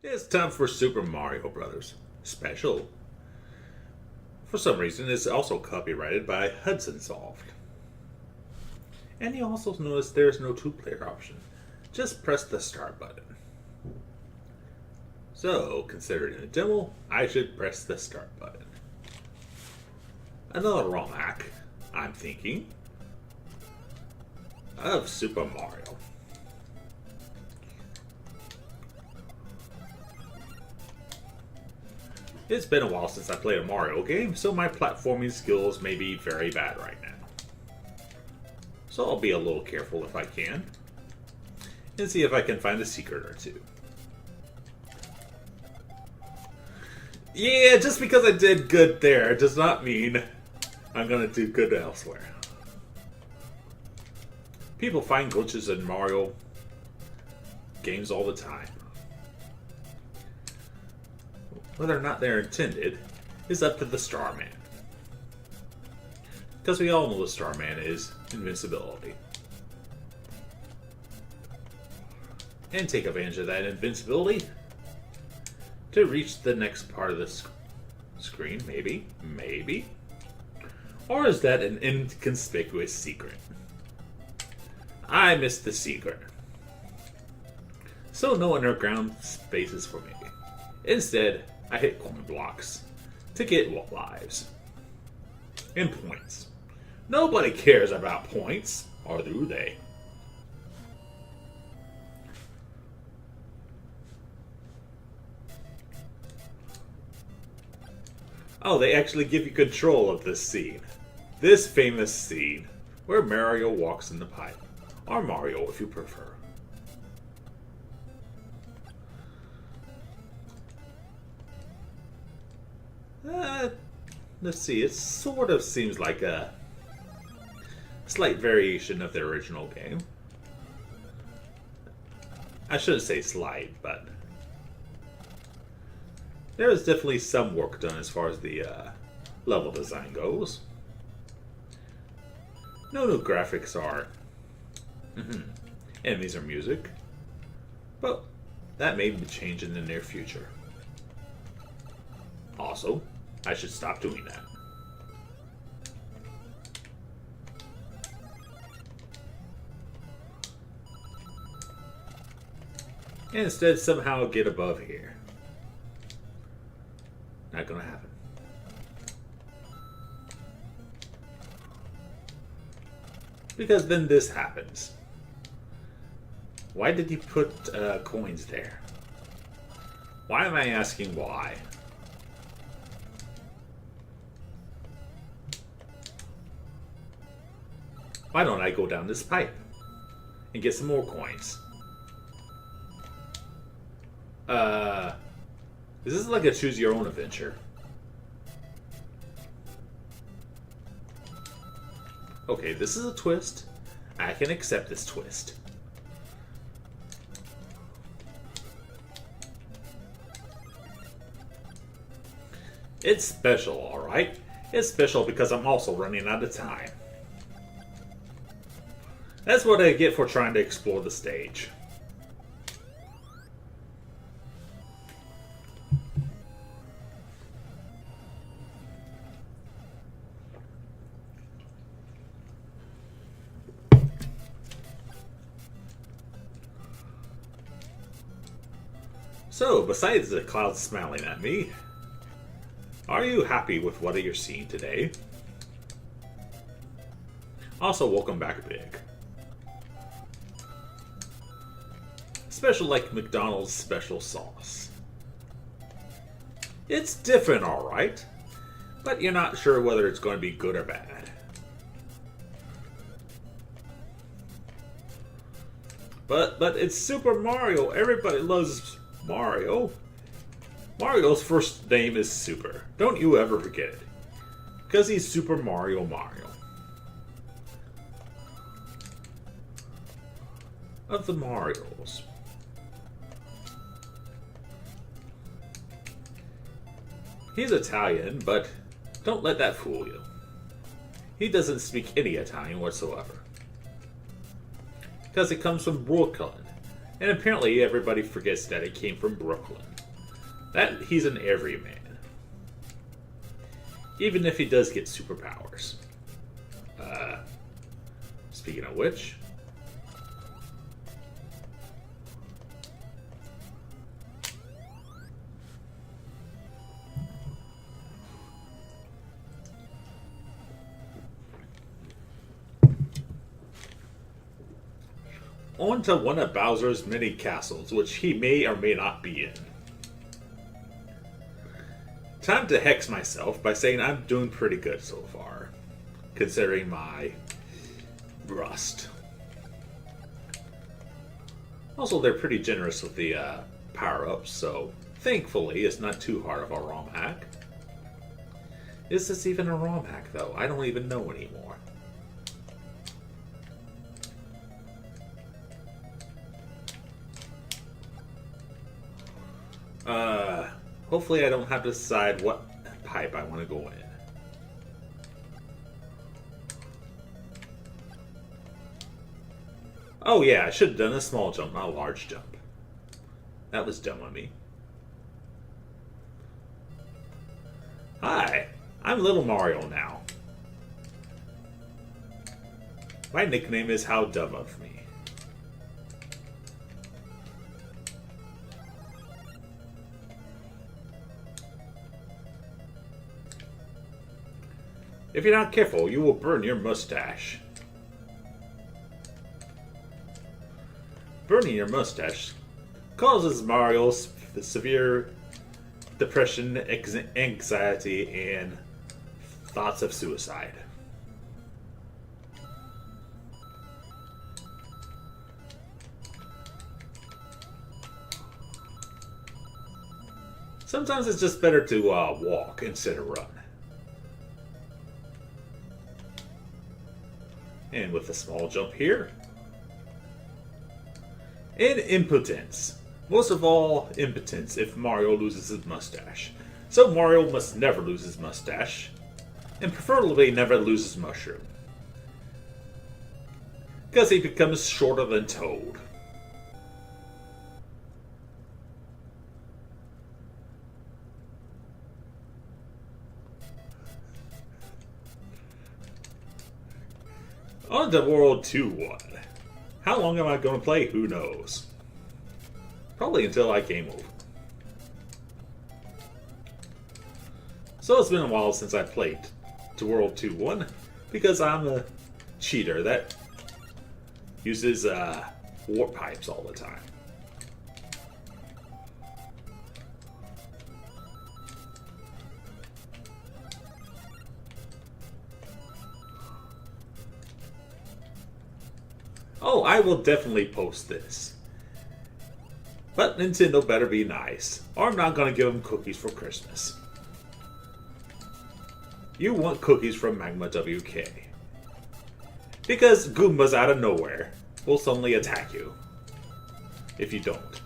It's time for Super Mario Brothers Special. For some reason, it's also copyrighted by Hudson Soft. And you also notice there's no two-player option. Just press the start button. So, considering the demo, I should press the start button. Another ROM hack, I'm thinking, of Super Mario. It's been a while since I played a Mario game, so my platforming skills may be very bad right now. So I'll be a little careful if I can, and see if I can find a secret or two. Yeah, just because I did good there does not mean I'm gonna do good elsewhere. People find glitches in Mario games all the time. Whether or not they're intended is up to the Starman. Because we all know the Starman is invincibility. And take advantage of that invincibility to reach the next part of the screen, maybe. Maybe. Or is that an inconspicuous secret? I missed the secret. So no underground spaces for me. Instead, I hit coin blocks to get lives. And points. Nobody cares about points, or do they? Oh, they actually give you control of this scene. This famous scene where Mario walks in the pipe. Or Mario, if you prefer. Let's see, it sort of seems like a slight variation of the original game. I shouldn't say slight, but there is definitely some work done as far as the level design goes. No new graphics are. Enemies are music. But that may change in the near future. Also, I should stop doing that. And instead somehow get above here. Not gonna happen. Because then this happens. Why did you put coins there? Why am I asking why? Why don't I go down this pipe and get some more coins? This is like a choose your own adventure. Okay, this is a twist. I can accept this twist. It's special, alright? It's special because I'm also running out of time. That's what I get for trying to explore the stage. So, besides the clouds smiling at me, are you happy with what you're seeing today? Also, welcome back, Big. Special like McDonald's special sauce. It's different, alright, but you're not sure whether it's going to be good or bad. But it's Super Mario. Everybody loves Mario. Mario's first name is Super. Don't you ever forget it. Because he's Super Mario Mario. Of the Marios. He's Italian, but don't let that fool you. He doesn't speak any Italian whatsoever. Because he comes from Brooklyn, And apparently everybody forgets that it came from Brooklyn. That he's an everyman. Even if he does get superpowers. Speaking of which... on to one of Bowser's many castles, which he may or may not be in. Time to hex myself by saying I'm doing pretty good so far, considering my rust. Also, they're pretty generous with the power-ups, so thankfully it's not too hard of a ROM hack. Is this even a ROM hack, though? I don't even know anymore. Hopefully I don't have to decide what pipe I want to go in. Oh yeah, I should have done a small jump, not a large jump. That was dumb of me. Hi, I'm Little Mario now. My nickname is How Dumb of Me. If you're not careful, you will burn your mustache. Burning your mustache causes Mario severe depression, anxiety, and thoughts of suicide. Sometimes it's just better to walk instead of run. And with a small jump here. And impotence. Most of all, impotence if Mario loses his mustache. So Mario must never lose his mustache. And preferably never lose his mushroom. Because he becomes shorter than Toad. On to World 2-1. How long am I going to play? Who knows? Probably until I game over. So it's been a while since I played to World 2-1 because I'm a cheater that uses warp pipes all the time. Oh, I will definitely post this. But Nintendo better be nice, or I'm not going to give them cookies for Christmas. You want cookies from Magma WK. Because Goombas out of nowhere will suddenly attack you. If you don't.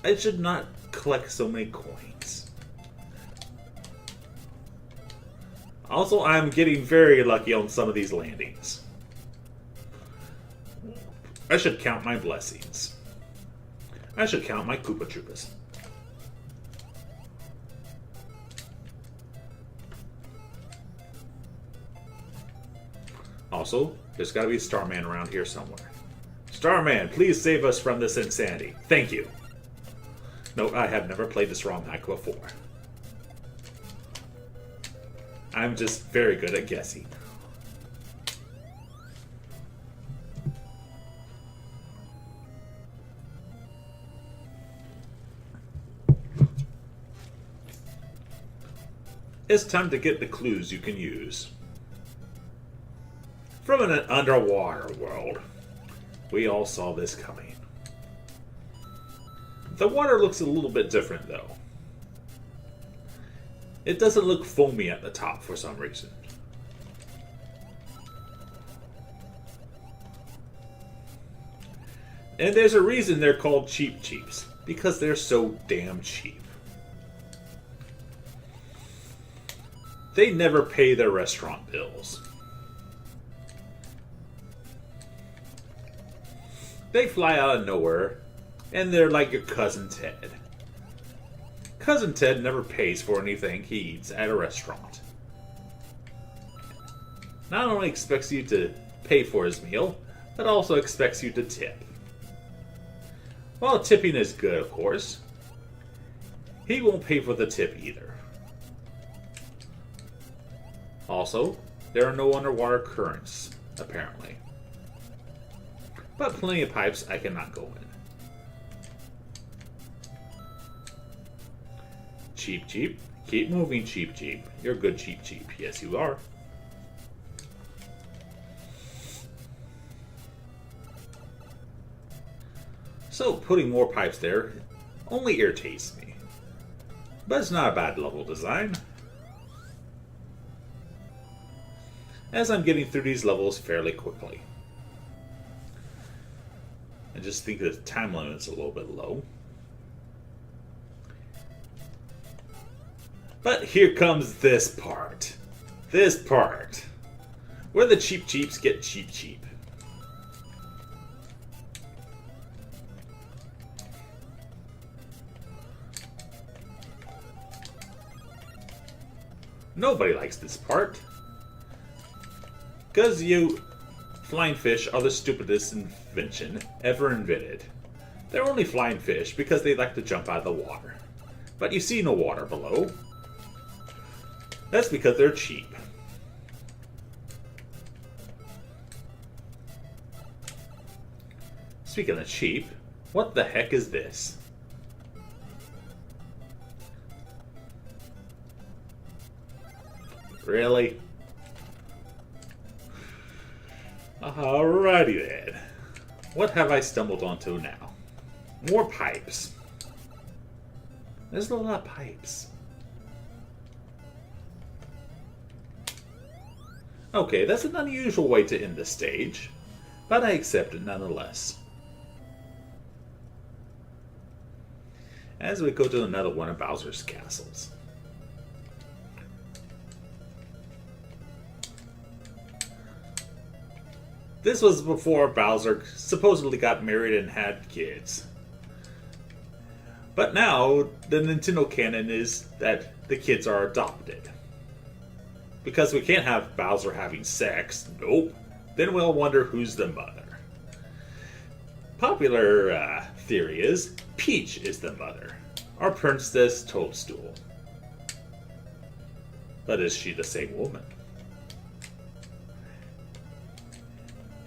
I should not collect so many coins. Also, I'm getting very lucky on some of these landings. I should count my blessings. I should count my Koopa Troopas. Also, there's gotta be a Starman around here somewhere. Starman, please save us from this insanity. Thank you. No, I have never played this ROM hack before. I'm just very good at guessing. It's time to get the clues you can use. From an underwater world, we all saw this coming. The water looks a little bit different though. It doesn't look foamy at the top for some reason. And there's a reason they're called Cheep Cheeps. Because they're so damn cheap. They never pay their restaurant bills. They fly out of nowhere, and they're like your cousin Ted. Cousin Ted never pays for anything he eats at a restaurant. Not only expects you to pay for his meal, but also expects you to tip. While tipping is good, of course, he won't pay for the tip either. Also, there are no underwater currents, apparently. But plenty of pipes I cannot go in. Cheep Cheep. Keep moving, Cheep Cheep. You're good, Cheep Cheep. Yes, you are. So, putting more pipes there only irritates me. But it's not a bad level design, as I'm getting through these levels fairly quickly. I just think the time limit's a little bit low. But here comes this part. This part. Where the Cheep Cheeps get cheap cheap. Nobody likes this part. Because you flying fish are the stupidest invention ever invented. They're only flying fish because they like to jump out of the water. But you see no water below. That's because they're cheap. Speaking of cheap, what the heck is this? Really? Alrighty then. What have I stumbled onto now? More pipes. There's a lot of pipes. Okay, that's an unusual way to end the stage, but I accept it nonetheless. As we go to another one of Bowser's castles. This was before Bowser supposedly got married and had kids. But now, the Nintendo canon is that the kids are adopted. Because we can't have Bowser having sex, nope. Then we'll wonder who's the mother. Popular theory is Peach is the mother, or Princess Toadstool. But is she the same woman?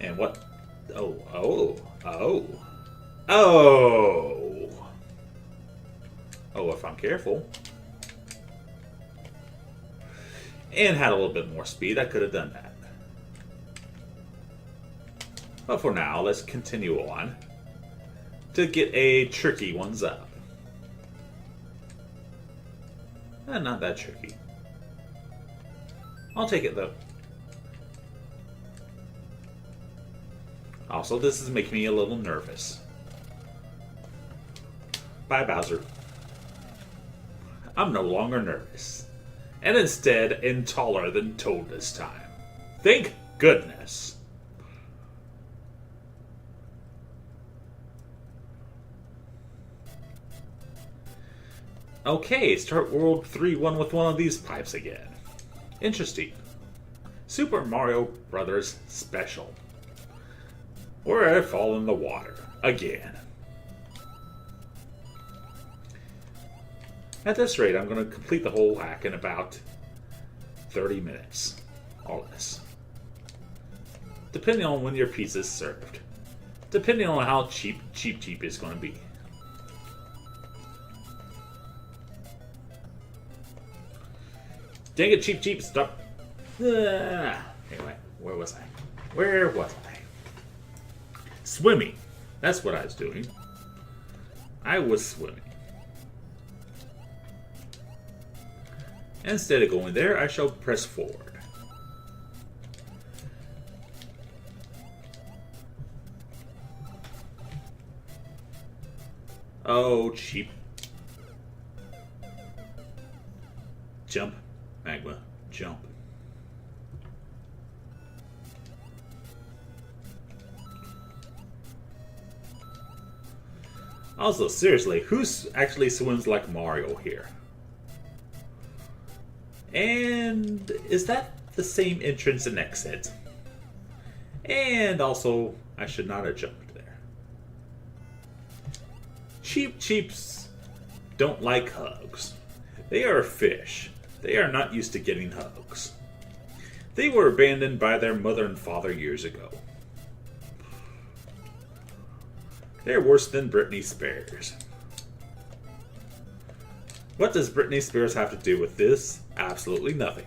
And what? Oh, if I'm careful. And had a little bit more speed, I could have done that. But for now, let's continue on to get a tricky ones up. Not that tricky. I'll take it though. Also, this is making me a little nervous. Bye, Bowser. I'm no longer nervous. And instead, taller than Toad this time. Thank goodness. Okay, start World 3-1 with one of these pipes again. Interesting. Super Mario Brothers Special. Where I fall in the water. Again. At this rate, I'm going to complete the whole hack in about 30 minutes. Or less. Depending on when your pizza is served. Depending on how cheap is going to be. Dang it, cheap, stop. Anyway, where was I? Swimming. That's what I was doing. I was swimming. Instead of going there, I shall press forward. Oh, cheap. Jump. Magma. Jump. Also, seriously, who actually swims like Mario here? And is that the same entrance and exit? And also, I should not have jumped there. Cheeps don't like hugs. They are fish. They are not used to getting hugs. They were abandoned by their mother and father years ago. They're worse than Britney Spears. What does Britney Spears have to do with this? Absolutely nothing.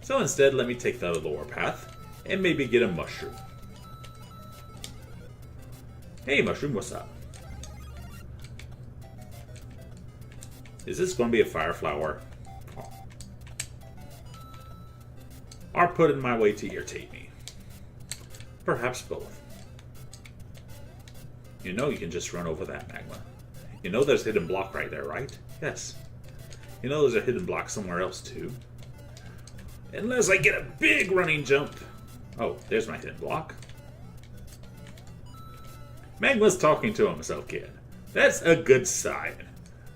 So instead, let me take the lower path and maybe get a mushroom. Hey, mushroom, what's up? Is this going to be a fire flower? Oh. Or put in my way to irritate me? Perhaps both. You know you can just run over that magma. You know there's a hidden block right there, right? Yes. You know there's a hidden block somewhere else too. Unless I get a big running jump. Oh, there's my hidden block. Magma's talking to himself, kid. That's a good sign.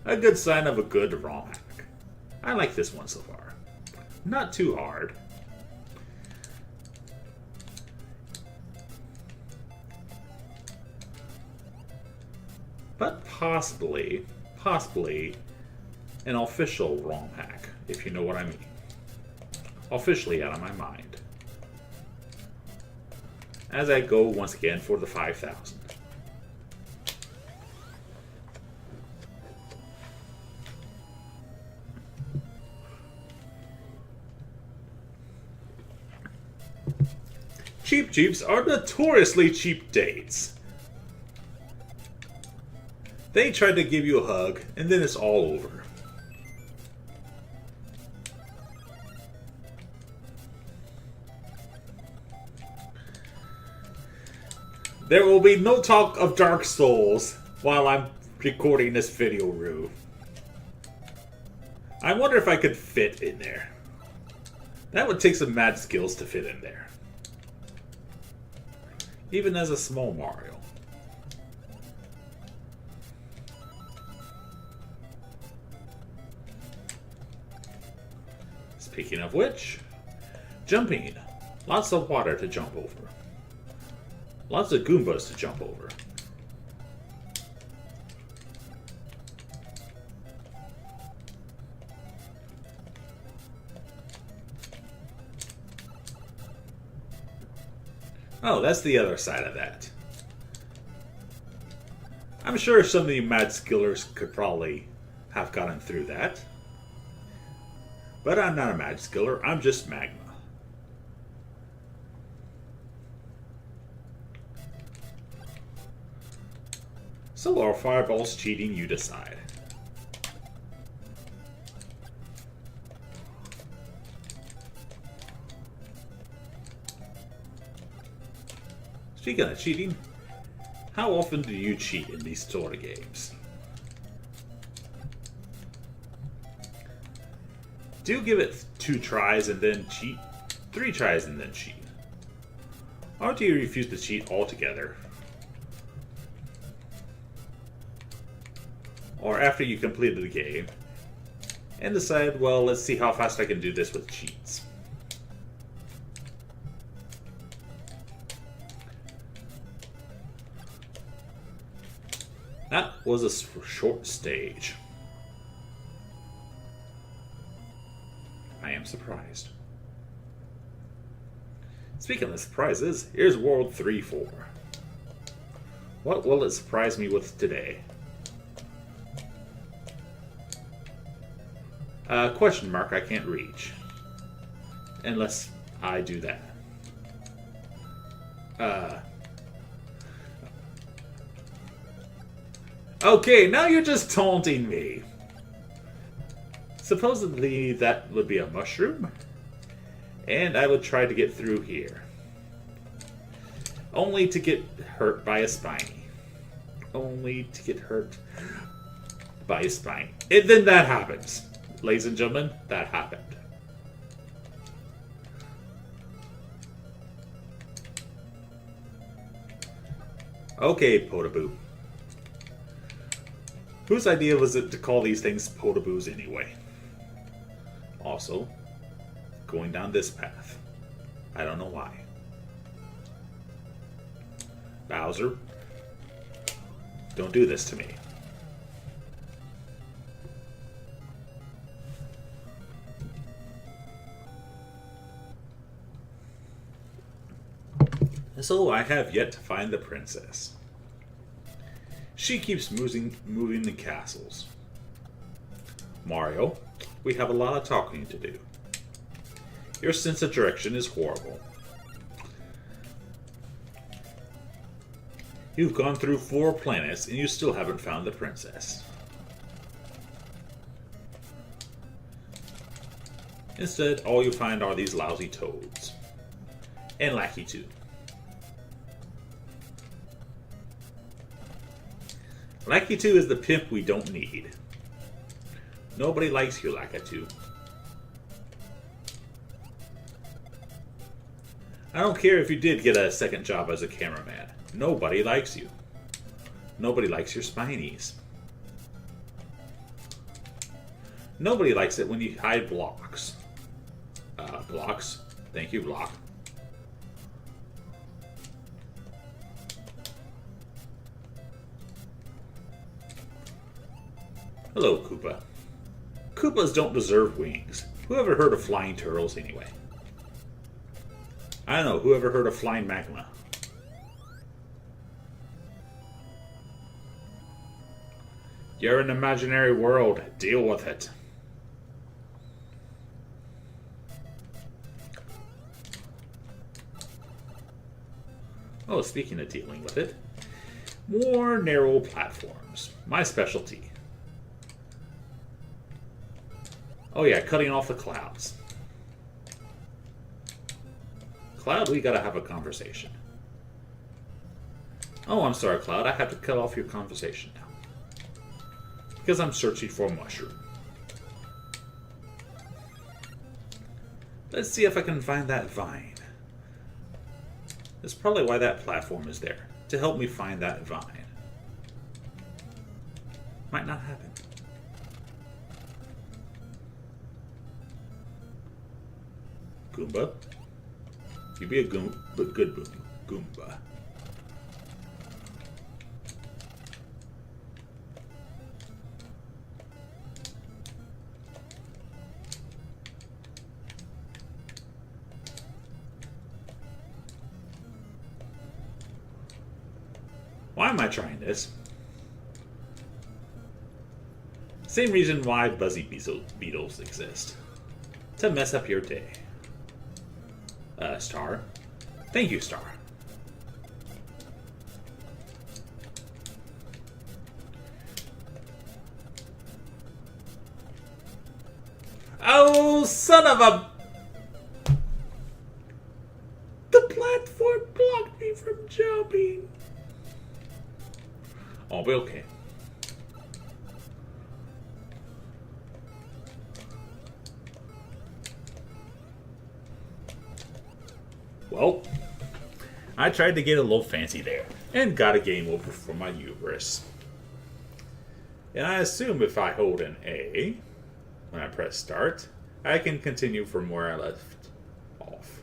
A good sign of a good ROM hack. I like this one so far. Not too hard. But possibly an official ROM hack, if you know what I mean. Officially out of my mind. As I go once again for the 5,000. Cheap Jeeps are notoriously cheap dates. They try to give you a hug, and then it's all over. There will be no talk of Dark Souls while I'm recording this video, Rue. I wonder if I could fit in there. That would take some mad skills to fit in there. Even as a small Mario. Speaking of which, jumping. Lots of water to jump over. Lots of Goombas to jump over. Oh, that's the other side of that. I'm sure some of you mad skillers could probably have gotten through that. But I'm not a mad skiller, I'm just magma. So are fireballs cheating, you decide. Speaking of cheating, how often do you cheat in these sort of games? Do you give it 2 tries and then cheat? 3 tries and then cheat? Or do you refuse to cheat altogether? Or after you completed the game and decide, well, let's see how fast I can do this with cheats. That was a short stage. I am surprised. Speaking of surprises, here's World 3-4. What will it surprise me with today? Question mark I can't reach. Unless I do that. Okay, now you're just taunting me. Supposedly that would be a mushroom. And I would try to get through here. Only to get hurt by a spiny. Only to get hurt by a spiny. And then that happens. Ladies and gentlemen, that happened. Okay, Potaboo. Whose idea was it to call these things potaboos anyway? Also, going down this path. I don't know why. Bowser, don't do this to me. So I have yet to find the princess. She keeps moving the castles. Mario, we have a lot of talking to do. Your sense of direction is horrible. You've gone through 4 planets and you still haven't found the princess. Instead, all you find are these lousy toads. And Lackey too. Lackey 2 is the pimp we don't need. Nobody likes you, Lackey 2. I don't care if you did get a second job as a cameraman. Nobody likes you. Nobody likes your spinies. Nobody likes it when you hide blocks. Blocks? Thank you, block. Hello, Koopa. Koopas don't deserve wings. Who ever heard of flying turtles anyway? I don't know, who ever heard of flying magma? You're in an imaginary world. Deal with it. Oh, speaking of dealing with it, more narrow platforms. My specialty. Oh yeah, cutting off the clouds. Cloud, we gotta have a conversation. Oh, I'm sorry, Cloud. I have to cut off your conversation now. Because I'm searching for a mushroom. Let's see if I can find that vine. That's probably why that platform is there. To help me find that vine. Might not happen. Goomba. You be a good Goomba. Why am I trying this? Same reason why buzzy beetles exist. To mess up your day. Star. Thank you, Star. Oh, son of a... The platform blocked me from jumping. I'll be okay. Well, I tried to get a little fancy there, and got a game over for my hubris. And I assume if I hold an A, when I press start, I can continue from where I left off.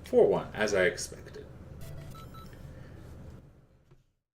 4-1, as I expected.